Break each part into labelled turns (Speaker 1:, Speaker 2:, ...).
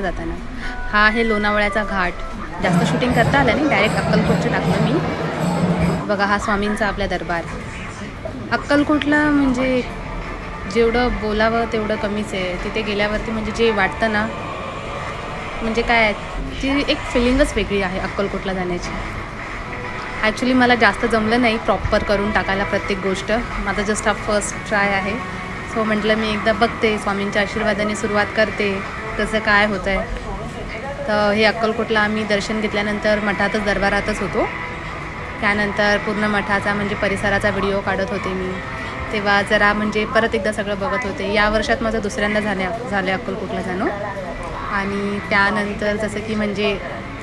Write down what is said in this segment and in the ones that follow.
Speaker 1: जाताना हा आहे लोणावळ्याचा घाट. जास्त शूटिंग करता आलं नाही, डायरेक्ट अक्कलकोटचं टाकलं मी. बघा हा स्वामींचा आपला दरबार. अक्कलकोटला म्हणजे जेवढं बोलावं तेवढं कमीच आहे. तिथे गेल्यावरती म्हणजे जे वाटतं ना, म्हणजे काय ती एक फिलिंगच वेगळी आहे अक्कलकोटला जाण्याची. ॲक्च्युली मला जास्त जमलं नाही प्रॉपर करून टाकायला प्रत्येक गोष्ट. माझा जस्ट हा फर्स्ट ट्राय आहे. सो म्हटलं मी एकदा बघते, स्वामींच्या आशीर्वादाने सुरुवात करते, कसं काय होतं आहे. तर हे अक्कलकोटला आम्ही दर्शन घेतल्यानंतर मठातच दरबारातच होतो. त्यानंतर पूर्ण मठाचा म्हणजे परिसराचा व्हिडिओ काढत होते मी. तेव्हा जरा म्हणजे परत एकदा सगळं बघत होते. या वर्षात माझं दुसऱ्यांदा झालं अक्कलकोटला जाणं. आणि त्यानंतर जसं की म्हणजे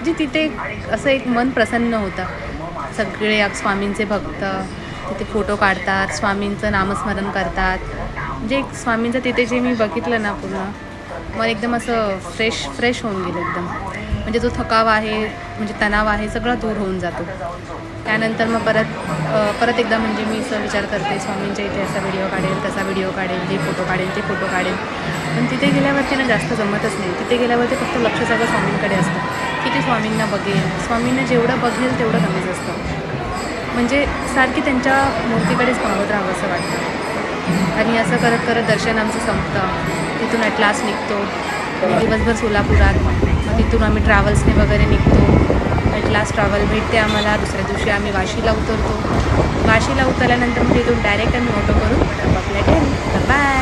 Speaker 1: तिथे असं एक मन प्रसन्न होतं. सगळे स्वामींचे भक्त तिथे फोटो काढतात, स्वामींचं नामस्मरण करतात. म्हणजे एक स्वामींचं तिथे जे मी बघितलं ना पूर्ण, मग एकदम असं फ्रेश होऊन गेलं एकदम. म्हणजे जो थकाव आहे, म्हणजे तणाव आहे, सगळा दूर होऊन जातो. त्यानंतर मग परत एकदा म्हणजे मी असं विचार करते स्वामींच्या इथे असा व्हिडिओ काढेल, तसा व्हिडिओ काढेल, जे फोटो काढेल ते फोटो काढेल. पण तिथे गेल्यावरती ना जास्त जमतच नाही. तिथे गेल्यावरती फक्त लक्ष सगळं स्वामींकडे असतं. किती स्वामींना बघेल, स्वामींना जेवढं बघेल तेवढं कमीच असतं. म्हणजे सारखी त्यांच्या मूर्तीकडेच पाहत राहावं असं वाटतं. आणि असं करत करत दर्शन आमचं संपतं. तिथून ॲट लास्ट निघतो आणि दिवसभर सोलापुरात. मग तिथून आम्ही ट्रॅव्हल्सने वगैरे निघतो. ॲट लास्ट ट्रॅव्हल भेटते आम्हाला. दुसऱ्या दिवशी आम्ही वाशीला उतरतो. वाशीला उतरल्यानंतर मग तिथून डायरेक्ट आम्ही ऑटो करून आपापल्या घरी. तर बाय.